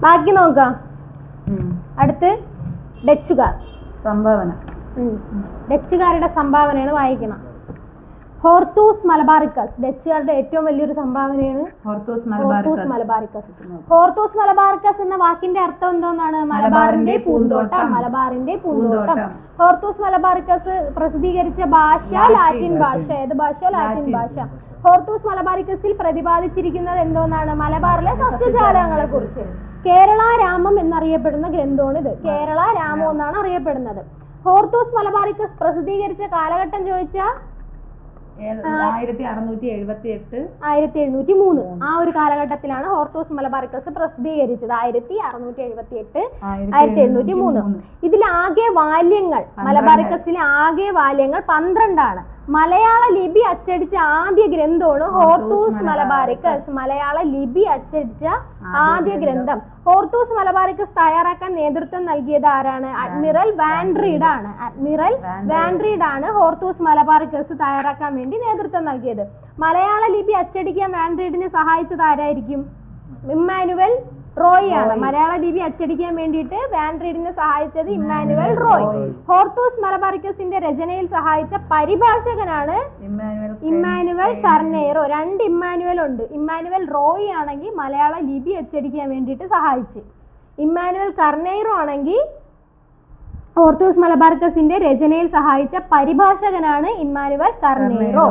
ബാക്കി നോക്കാം. അടുത്ത് ഡച്ചുകാർ. സംഭാവന. ഡച്ചുകാരുടെ സംഭാവനയാണ് വായിക്കണം. Hortus Malabaricus. ഡച്ചുകാരുടെ ഏറ്റവും വലിയൊരു സംഭാവനയാണ് ഹോർത്തൂസ് മലബാറിക്കസ്. ഹോർത്തൂസ് മലബാറിക്കസ് എന്ന വാക്കിന്റെ അർത്ഥം എന്തോന്നാണ്? മലബാറിന്റെ പൂന്തോട്ടം. മലബാറിന്റെ പൂന്തോട്ടം. ഹോർത്തൂസ് മലബാറിക്കസ് പ്രസിദ്ധീകരിച്ച ഭാഷ ലാറ്റിൻ ഭാഷ. ഏത് ഭാഷ? ലാറ്റിൻ ഭാഷ. ഹോർത്തൂസ് മലബാറിക്കസിൽ പ്രതിപാദിച്ചിരിക്കുന്നത് എന്തോന്നാണ്? മലബാറിലെ സസ്യജാലങ്ങളെ കുറിച്ച്. കേരള രാമം എന്നറിയപ്പെടുന്ന ഗ്രന്ഥമാണ് ഇത്. കേരള രാമം എന്നാണ് അറിയപ്പെടുന്നത്. ഹോർത്തൂസ് മലബാറിക്കസ് പ്രസിദ്ധീകരിച്ച കാലഘട്ടം ചോദിച്ചാൽ 1678 1703 ആ ഒരു കാലഘട്ടത്തിലാണ് ഹോർത്തൂസ് മലബാറിക്കസ് പ്രസിദ്ധീകരിച്ചത്. 1678 1703. ഇതിൽ ആകെ വാല്യങ്ങൾ, മലബാറിക്കസിലെ ആകെ വാല്യങ്ങൾ 12 ആണ്. മലയാള ലിപി അച്ചടിച്ച ആദ്യ ഗ്രന്ഥമാണ് ഹോർത്തൂസ് മലബാറിക്കസ്. മലയാള ലിപി അച്ചടിച്ച ആദ്യ ഗ്രന്ഥം. ഹോർത്തൂസ് മലബാറിക്കസ് തയ്യാറാക്കാൻ നേതൃത്വം നൽകിയത് ആരാണ്? അഡ്മിറൽ വാൻഡ്രീഡ് ആണ്. അഡ്മിറൽ വാൻഡ്രീഡ് ആണ് ഹോർത്തൂസ് മലബാറിക്കസ് തയ്യാറാക്കാൻ വേണ്ടി നേതൃത്വം നൽകിയത്. മലയാള ലിപി അച്ചടിക്കാൻ വാൻഡ്രീഡിനെ സഹായിച്ചത് ആരായിരിക്കും? ഇമ്മാനുവൽ റോയ് ആണ്. മലയാള ലിപി അച്ചടിക്കാൻ വേണ്ടിയിട്ട് വാൻഡ്രീഡിനെ സഹായിച്ചത് ഇമ്മാനുവൽ റോയ്. ഹോർത്തൂസ് മലബാറിക്കസിന്റെ രചനയിൽ സഹായിച്ച പരിഭാഷകനാണ് ഇമ്മാനുവൽ കർനെയ്റോ. 2 ഇമ്മാനുവൽ ഉണ്ട്. ഇമ്മാനുവൽ റോയ് ആണെങ്കിൽ മലയാള ലിപി അച്ചടിക്കാൻ വേണ്ടിയിട്ട് സഹായിച്ചു. ഇമ്മാനുവൽ കർനെയ്റോ ആണെങ്കിൽ ഹോർത്തൂസ് മലബാറിക്കസിന്റെ രചനയിൽ സഹായിച്ച പരിഭാഷകനാണ് ഇമ്മാനുവൽ കർനെയ്റോ.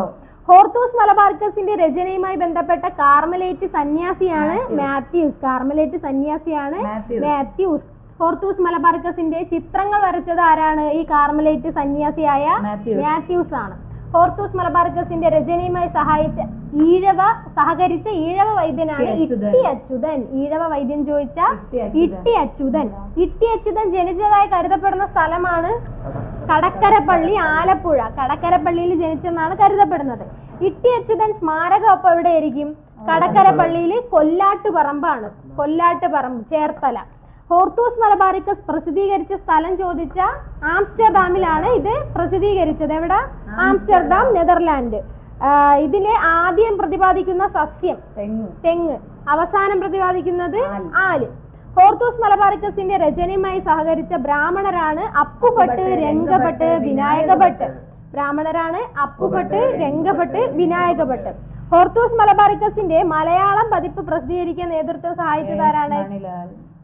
ഹോർത്തൂസ് മലബാറിക്കസിന്റെ രചനയുമായി ബന്ധപ്പെട്ട കാർമലേറ്റ് സന്യാസിയാണ് മാത്യൂസ്. കാർമലേറ്റ് സന്യാസിയാണ് മാത്യൂസ്. ഹോർത്തൂസ് മലബാറിക്കസിന്റെ ചിത്രങ്ങൾ വരച്ചത് ആരാണ്? ഈ കാർമലേറ്റ് സന്യാസിയായ മാത്യൂസ് ആണ്. ഹോർത്തൂസ് മലബാറിക്കസിന്റെ രചനയുമായി സഹകരിച്ച ഈഴവ വൈദ്യനാണ് ഇട്ടി അച്യുതൻ. ഈഴവ വൈദ്യൻ ചോദിച്ച ഇട്ടി അച്യുതൻ. ഇട്ടി അച്യുതൻ ജനിച്ചതായി കരുതപ്പെടുന്ന സ്ഥലമാണ് കടക്കരപ്പള്ളി, ആലപ്പുഴ. കടക്കരപ്പള്ളിയിൽ ജനിച്ചെന്നാണ് കരുതപ്പെടുന്നത്. ഇട്ടി അച്യുതൻ സ്മാരകം അപ്പൊ എവിടെയായിരിക്കും? കടക്കരപ്പള്ളിയിൽ കൊല്ലാട്ടുപറമ്പാണ്. കൊല്ലാട്ടുപറമ്പ്, ചേർത്തല. ഹോർത്തൂസ് മലബാറിക്കസ് പ്രസിദ്ധീകരിച്ച സ്ഥലം ചോദിച്ച ആംസ്റ്റർഡാമിലാണ് ഇത് പ്രസിദ്ധീകരിച്ചത്. എവിടെ? Amsterdam, Netherland. ഇതിലെ ആദ്യം പ്രതിപാദിക്കുന്ന സസ്യം തെങ്ങ്, അവസാനം പ്രതിപാദിക്കുന്നത് ആല്. ഹോർത്തൂസ് മലബാറിക്കസിന്റെ രചനയുമായി സഹകരിച്ച ബ്രാഹ്മണരാണ് അപ്പുഭട്ട്, രംഗഭട്ട്, വിനായകഭട്ട്. ബ്രാഹ്മണരാണ് അപ്പുഭട്ട്, രംഗഭട്ട്, വിനായകഭട്ട്. ഹോർത്തൂസ് മലബാറിക്കസിന്റെ മലയാളം പതിപ്പ് പ്രസിദ്ധീകരിക്കാൻ നേതൃത്വം സഹായിച്ചതാരാണ്?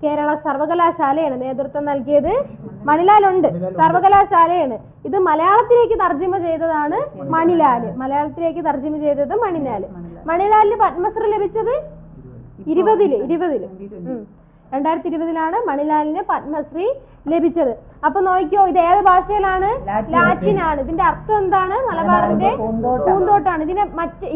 കേരള സർവകലാശാലയാണ് നേതൃത്വം നൽകിയത്. മണിലാലുണ്ട്, സർവകലാശാലയാണ്. ഇത് മലയാളത്തിലേക്ക് തർജ്ജിമ ചെയ്തതാണ് മണിലാല്. മലയാളത്തിലേക്ക് തർജ്ജിമ ചെയ്തത് മണിലാല്. മണിലാലിന് പത്മശ്രീ ലഭിച്ചത് 2020 മണിലാലിന് പത്മശ്രീ ലഭിച്ചത്. അപ്പൊ നോക്കിയോ, ഇത് ഏത് ഭാഷയിലാണ്? ലാറ്റിൻ ആണ്. ഇതിന്റെ അർത്ഥം എന്താണ്? മലബാറിന്റെ പൂന്തോട്ടാണ്.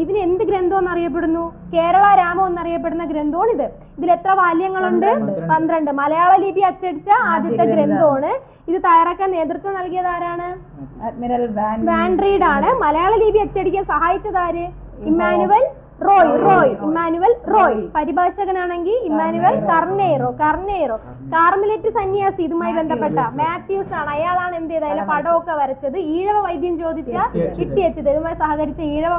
ഇതിന് എന്ത് ഗ്രന്ഥം എന്നറിയപ്പെടുന്നു? കേരള രാമം എന്നറിയപ്പെടുന്ന ഗ്രന്ഥമാണ് ഇത്. ഇതിൽ എത്ര വാല്യങ്ങളുണ്ട്? 12. മലയാള ലിപി അച്ചടിച്ച ആദ്യത്തെ ഗ്രന്ഥമാണ്. ഇത് തയ്യാറാക്കാൻ നേതൃത്വം നൽകിയത് ആരാണ്? അഡ്മിറൽ വാൻഡ്രീഡ് ആണ്. മലയാള ലിപി അച്ചടിക്കാൻ സഹായിച്ചത് ആര്? Emmanuel Emmanuel Roy. പരിഭാഷകനാണെങ്കിൽ ഇമ്മാനുവൽ കർനെയ്റോ. കാർമലേറ്റ് സന്യാസി ഇതുമായി ബന്ധപ്പെട്ട മാത്യൂസ് ആണ്. അയാളാണ് എന്ത് ചെയ്തത്? അതിലെ പടമൊക്കെ വരച്ചത്. ഈഴവ വൈദ്യൻ ചോദിച്ച ഇട്ടി അച്യുതൻ. ഇതുമായി സഹകരിച്ച ഈഴവ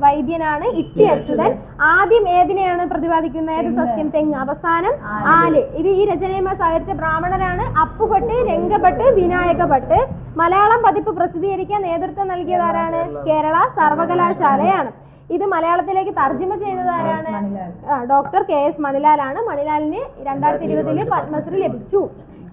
വൈദ്യനാണ് ഇട്ടി അച്യുതൻ. ആദ്യം ഏതിനെയാണ് പ്രതിപാദിക്കുന്നത്? ഏത് സസ്യം? തെങ്ങ്. അവസാനം ആല്. ഇത് ഈ രചനയുമായി സഹകരിച്ച ബ്രാഹ്മണരാണ് അപ്പുഭട്ട്, രംഗഭട്ട്, വിനായകഭട്ട്. മലയാളം പതിപ്പ് പ്രസിദ്ധീകരിക്കാൻ നേതൃത്വം നൽകിയതാരാണ്? കേരള സർവകലാശാലയാണ്. ഇത് മലയാളത്തിലേക്ക് തർജ്ജിമ ചെയ്തത് ആരാണ്? Doctor KS മണിലാലാണ്. മണിലാലിന് 2020 പത്മശ്രീ ലഭിച്ചു.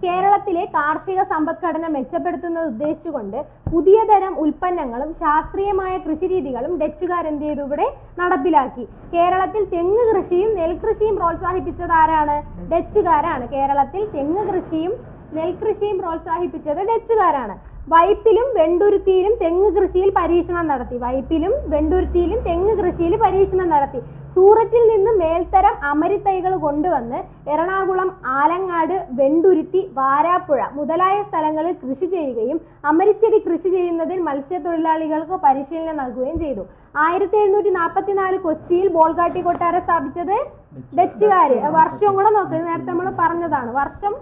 കേരളത്തിലെ കാർഷിക സമ്പദ്ഘടന മെച്ചപ്പെടുത്തുന്നത് ഉദ്ദേശിച്ചുകൊണ്ട് പുതിയ തരം ഉൽപ്പന്നങ്ങളും ശാസ്ത്രീയമായ കൃഷിരീതികളും ഡച്ചുകാർ എന്ത് ചെയ്തു? ഇവിടെ നടപ്പിലാക്കി. കേരളത്തിൽ തെങ്ങ് കൃഷിയും നെൽകൃഷിയും പ്രോത്സാഹിപ്പിച്ചത് ആരാണ്? ഡച്ചുകാരാണ്. കേരളത്തിൽ തെങ്ങ് കൃഷിയും നെൽകൃഷിയും പ്രോത്സാഹിപ്പിച്ചത് ഡച്ചുകാരാണ്. വൈപ്പിലും വെണ്ടുരുത്തിയിലും തെങ്ങ് കൃഷിയിൽ പരീക്ഷണം നടത്തി. സൂററ്റിൽ നിന്ന് മേൽത്തരം അമരിത്തൈകൾ കൊണ്ടുവന്ന് എറണാകുളം, ആലങ്ങാട്, വെണ്ടുരുത്തി, വാരാപ്പുഴ മുതലായ സ്ഥലങ്ങളിൽ കൃഷി ചെയ്യുകയും അമരിച്ചെടി കൃഷി ചെയ്യുന്നതിൽ മത്സ്യത്തൊഴിലാളികൾക്ക് പരിശീലനം നൽകുകയും ചെയ്തു. 1744 കൊച്ചിയിൽ ബോൾഗാട്ടി കൊട്ടാരം സ്ഥാപിച്ചത് ഡച്ചുകാര്. വർഷവും കൂടെ നോക്കുക, നേരത്തെ നമ്മൾ പറഞ്ഞതാണ്. വർഷം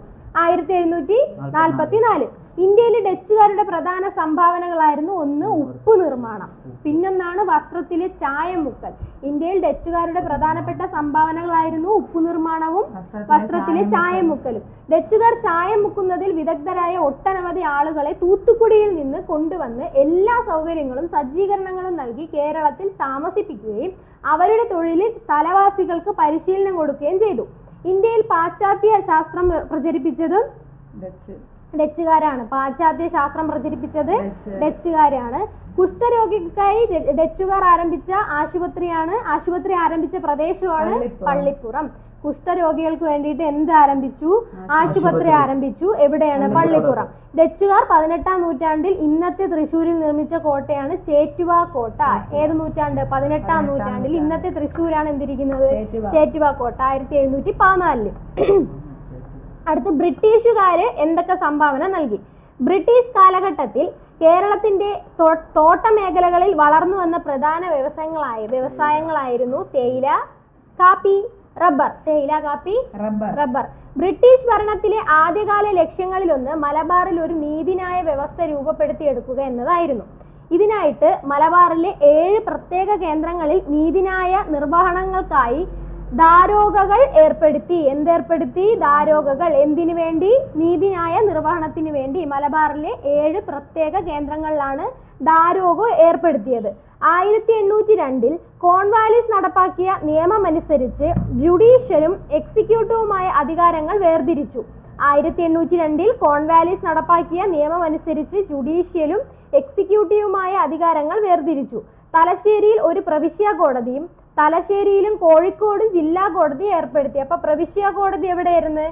1744. ഇന്ത്യയിൽ ഡച്ചുകാരുടെ പ്രധാന സംഭാവനകളായിരുന്നു ഒന്ന് ഉപ്പ് നിർമ്മാണം, പിന്നൊന്നാണ് വസ്ത്രത്തിലെ ചായം മുക്കൽ. ഇന്ത്യയിൽ ഡച്ചുകാരുടെ പ്രധാനപ്പെട്ട സംഭാവനകളായിരുന്നു ഉപ്പ് നിർമ്മാണവും വസ്ത്രത്തിലെ ചായം മുക്കലും. ഡച്ചുകാർ ചായം മുക്കുന്നതിൽ വിദഗ്ധരായ ഒട്ടനവധി ആളുകളെ തൂത്തുക്കുടിയിൽ നിന്ന് കൊണ്ടുവന്ന് എല്ലാ സൗകര്യങ്ങളും സജ്ജീകരണങ്ങളും നൽകി കേരളത്തിൽ താമസിപ്പിക്കുകയും അവരുടെ തൊഴിലിൽ സ്ഥലവാസികൾക്ക് പരിശീലനം കൊടുക്കുകയും ചെയ്തു. ഇന്ത്യയിൽ പാശ്ചാത്യ ശാസ്ത്രം പ്രചരിപ്പിച്ചതും ഡച്ചുകാരാണ്. പാശ്ചാത്യ ശാസ്ത്രം പ്രചരിപ്പിച്ചത് ഡച്ചുകാരാണ്. കുഷ്ഠരോഗികൾക്കായി ഡച്ചുകാർ ആരംഭിച്ച ആശുപത്രി ആരംഭിച്ച പ്രദേശമാണ് പള്ളിപ്പുറം. കുഷ്ഠരോഗികൾക്ക് വേണ്ടിയിട്ട് എന്ത് ആരംഭിച്ചു? ആശുപത്രി ആരംഭിച്ചു. എവിടെയാണ്? പള്ളിപ്പുറം. ഡച്ചുകാർ 18-ാം നൂറ്റാണ്ടിൽ ഇന്നത്തെ തൃശ്ശൂരിൽ നിർമ്മിച്ച കോട്ടയാണ് ചേറ്റുവ കോട്ട. ഏത് നൂറ്റാണ്ട്? 18-ാം നൂറ്റാണ്ടിൽ ഇന്നത്തെ തൃശ്ശൂരാണ് എന്തിരിക്കുന്നത്? ചേറ്റുവ കോട്ട 1714. അടുത്ത് ബ്രിട്ടീഷുകാര് എന്തൊക്കെ സംഭാവന നൽകി? ബ്രിട്ടീഷ് കാലഘട്ടത്തിൽ കേരളത്തിന്റെ തോട്ട മേഖലകളിൽ വളർന്നു വന്ന പ്രധാന വ്യവസായങ്ങളായിരുന്നു തേയില, കാപ്പി, റബ്ബർ. തേയില, കാപ്പി, റബ്ബർ. ബ്രിട്ടീഷ് ഭരണത്തിലെ ആദ്യകാല ലക്ഷ്യങ്ങളിലൊന്ന് മലബാറിൽ ഒരു നീതിന്യായ വ്യവസ്ഥ രൂപപ്പെടുത്തിയെടുക്കുക എന്നതായിരുന്നു. ഇതിനായിട്ട് മലബാറിലെ 7 പ്രത്യേക കേന്ദ്രങ്ങളിൽ നീതിന്യായ നിർവഹണങ്ങൾക്കായി ദാരോഗകൾ ഏർപ്പെടുത്തി. എന്തേർപ്പെടുത്തി? ദാരോഗകൾ. എന്തിനു വേണ്ടി? നീതിന്യായ നിർവഹണത്തിന് വേണ്ടി മലബാറിലെ 7 പ്രത്യേക കേന്ദ്രങ്ങളിലാണ് ദാരോഗ ഏർപ്പെടുത്തിയത്. 1802 കോൺവാലിസ് നടപ്പാക്കിയ നിയമമനുസരിച്ച് ജുഡീഷ്യലും എക്സിക്യൂട്ടീവുമായ അധികാരങ്ങൾ വേർതിരിച്ചു. 1802 കോൺവാലിസ് നടപ്പാക്കിയ നിയമമനുസരിച്ച് ജുഡീഷ്യലും എക്സിക്യൂട്ടീവുമായ അധികാരങ്ങൾ വേർതിരിച്ചു. തലശ്ശേരിയിൽ ഒരു പ്രവിശ്യ കോടതിയും തലശ്ശേരിയിലും കോഴിക്കോടും ജില്ലാ കോടതി ഏർപ്പെടുത്തി. അപ്പൊ പ്രവിശ്യ കോടതി എവിടെയായിരുന്നു?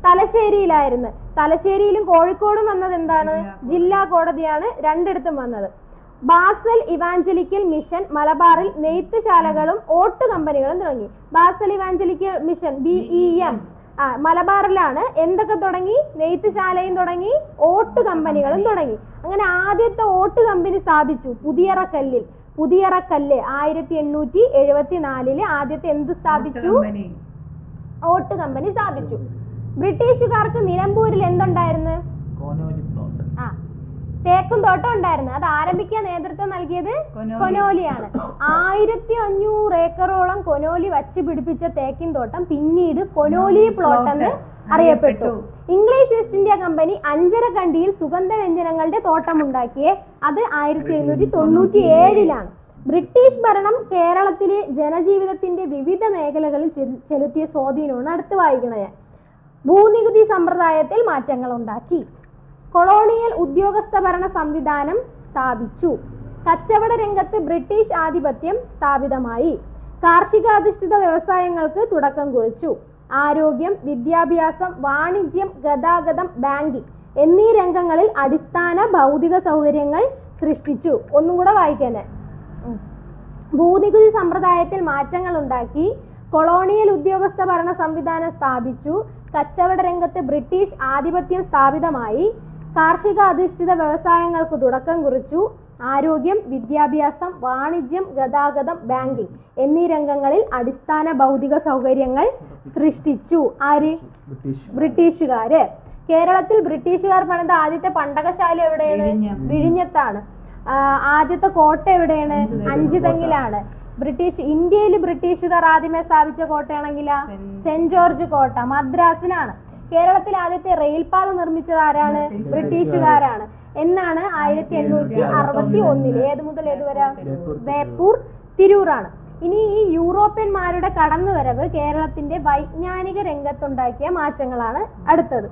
തലശ്ശേരിയിലായിരുന്നു. തലശ്ശേരിയിലും കോഴിക്കോടും വന്നത് എന്താണ്? ജില്ലാ കോടതിയാണ് രണ്ടിടത്തും വന്നത്. ബാസൽ ഇവാഞ്ചലിക്കൽ മിഷൻ മലബാറിൽ നെയ്ത്തുശാലകളും ഓട്ട് കമ്പനികളും തുടങ്ങി. ബാസൽ ഇവാഞ്ചലിക്കൽ മിഷൻ BEM മലബാറിലാണ് എന്തൊക്കെ തുടങ്ങി? നെയ്ത്തുശാലയും തുടങ്ങി, ഓട്ട് കമ്പനികളും തുടങ്ങി. അങ്ങനെ ആദ്യത്തെ ഓട്ട് കമ്പനി സ്ഥാപിച്ചു പുതിയറക്കല്ല്. 1874 ആദ്യത്തെ എന്ത് സ്ഥാപിച്ചു? ഓട്ട് കമ്പനി സ്ഥാപിച്ചു. ബ്രിട്ടീഷുകാർക്ക് നിലമ്പൂരിൽ എന്തുണ്ടായിരുന്നു? തേക്കും തോട്ടം ഉണ്ടായിരുന്നു. അത് ആരംഭിക്കാൻ നേതൃത്വം നൽകിയത് കൊനോലിയാണ്. 1500 ഏക്കറോളം കൊനോലി വച്ച് പിടിപ്പിച്ച തേക്കിൻ തോട്ടം പിന്നീട് കൊനോലി പ്ലോട്ട് എന്ന് അറിയപ്പെട്ടു. ഇംഗ്ലീഷ് ഈസ്റ്റ് ഇന്ത്യ കമ്പനി അഞ്ചരക്കണ്ടിയിൽ സുഗന്ധവ്യഞ്ജനങ്ങളുടെ തോട്ടമുണ്ടാക്കിയേ. അത് 1797 ബ്രിട്ടീഷ് ഭരണം കേരളത്തിലെ ജനജീവിതത്തിന്റെ വിവിധ മേഖലകളിൽ ചെലുത്തിയ സ്വാധീനമാണ് അടുത്ത് വായിക്കണത്. ഭൂനികുതി സമ്പ്രദായത്തിൽ മാറ്റങ്ങൾ ഉണ്ടാക്കി. കൊളോണിയൽ ഉദ്യോഗസ്ഥ ഭരണ സംവിധാനം സ്ഥാപിച്ചു. കച്ചവട രംഗത്ത് ബ്രിട്ടീഷ് ആധിപത്യം സ്ഥാപിതമായി. കാർഷികാധിഷ്ഠിത വ്യവസായങ്ങൾക്ക് തുടക്കം കുറിച്ചു. ആരോഗ്യം, വിദ്യാഭ്യാസം, വാണിജ്യം, ഗതാഗതം, ബാങ്കിംഗ് എന്നീ രംഗങ്ങളിൽ അടിസ്ഥാന ഭൗതിക സൗകര്യങ്ങൾ സൃഷ്ടിച്ചു. ഒന്നും കൂടെ വായിക്കാന്. ഭൂനികുതി സമ്പ്രദായത്തിൽ മാറ്റങ്ങൾ ഉണ്ടാക്കി. കൊളോണിയൽ ഉദ്യോഗസ്ഥ ഭരണ സംവിധാനം സ്ഥാപിച്ചു. കച്ചവട രംഗത്ത് ബ്രിട്ടീഷ് ആധിപത്യം സ്ഥാപിതമായി. കാർഷിക അധിഷ്ഠിത വ്യവസായങ്ങൾക്ക് തുടക്കം കുറിച്ചു. ആരോഗ്യം, വിദ്യാഭ്യാസം, വാണിജ്യം, ഗതാഗതം, ബാങ്കിംഗ് എന്നീ രംഗങ്ങളിൽ അടിസ്ഥാന ഭൗതിക സൗകര്യങ്ങൾ സൃഷ്ടിച്ചു. ആര്? ബ്രിട്ടീഷുകാര്. കേരളത്തിൽ ബ്രിട്ടീഷുകാർ പണിത ആദ്യത്തെ പണ്ടകശാല എവിടെയാണ്? വിഴിഞ്ഞത്താണ്. ആദ്യത്തെ കോട്ട എവിടെയാണ്? അഞ്ചുതെങ്ങിലാണ്. ഇന്ത്യയിൽ ബ്രിട്ടീഷുകാർ ആദ്യമേ സ്ഥാപിച്ച കോട്ടയാണെങ്കിൽ സെന്റ് ജോർജ് കോട്ട മദ്രാസിലാണ്. കേരളത്തിൽ ആദ്യത്തെ റെയിൽപാത നിർമ്മിച്ചത് ആരാണ്? ബ്രിട്ടീഷുകാരാണ്. എന്നാണ് 1861. ഏത് മുതൽ ഏതുവരെ? ബേപ്പൂർ തിരൂറാണ്. ഇനി ഈ യൂറോപ്യന്മാരുടെ കടന്നുവരവ് കേരളത്തിന്റെ വൈജ്ഞാനിക രംഗത്തുണ്ടാക്കിയ മാറ്റങ്ങളാണ് അടുത്തത്.